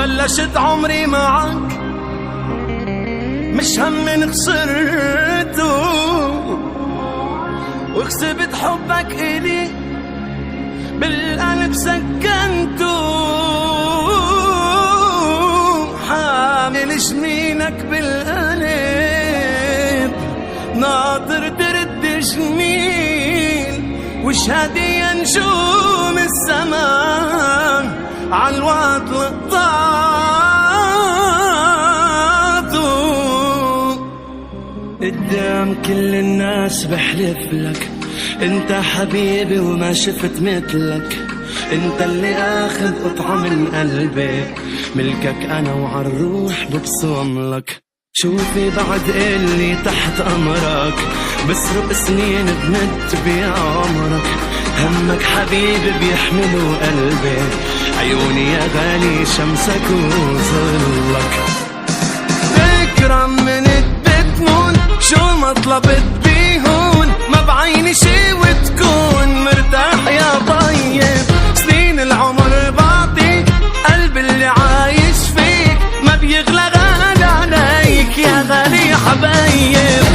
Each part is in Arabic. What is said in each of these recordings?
بلشت عمري معك مش هم من خسرته، وكسبت حبك إلي بالقلب سكنته، حامل جميلك بالقلب ناطر ترد جميل، وشهادي يا نجوم السماء عالوعد لقطعته. قدام كل الناس بحلف لك انت حبيبي وما شفت مثلك، انت اللي اخذ قطعة من قلبي، ملكك انا وعالروح ببصم لك. شوفي بعد اللي تحت امرك بسرق سنين بمت بعمرك، همك حبيبي بيحملوا قلبي، عيوني يا غالي شمسك وظلك. فكرة من بتمون شو ما طلبت بيهون، ما بعيني شي وتكون مرتاح يا طيب، سنين العمر بعطيك قلب اللي عايش فيك، ما بيغلى غالي عليك يا غالي حبايب.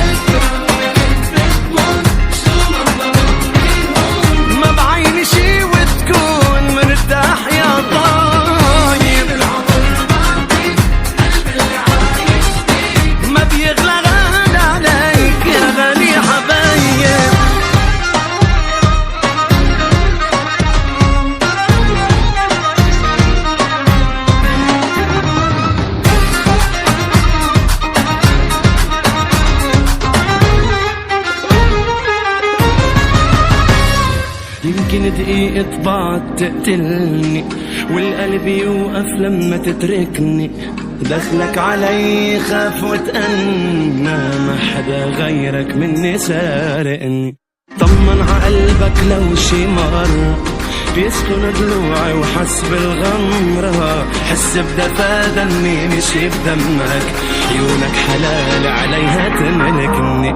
ما بعيني شي وتكون مرتاح يا طيب، ما بيغلى غالي عليك يا غالي حبايب. يمكن دقيقة بعد تقتلني والقلب يوقف لما تتركني، دخلك علي خاف وتأنى، ما حدا غيرك مني سارقني. طمن عقلبك لو شي مرة بيسكن ضلوعي وحس بالغمرة، حس بدفا دمي مشي بدمك، عيونك حلال عليها تملكني.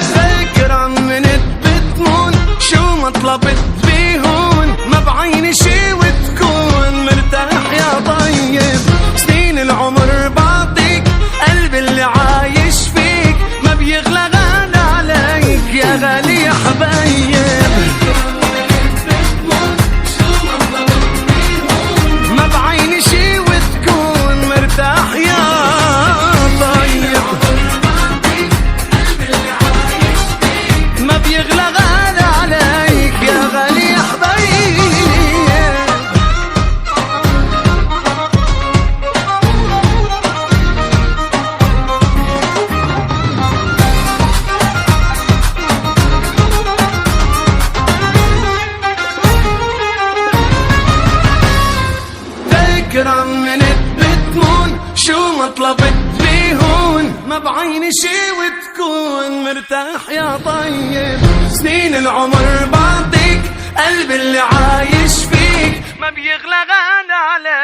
فكرة من بتمون شو ما طلبت بيهون، ما بعيني شي وتكون مرتاح يا طيب، سنين العمر بعطيك قلب اللي عايش فيك، ما بيغلى غالي عليك يا غالي يا حبايب. ما بعيني شي وتكون مرتاح يا طيب، ما بيغلى غالي عليك يا غالي يا حبايب. فكرة من بتمون شو ما طلبت بيهون، ما بعيني شي وتكون مرتاح يا طيب، سنين العمر بعطيك قلب اللي عايش فيك، ما بيغلى غالي عليك.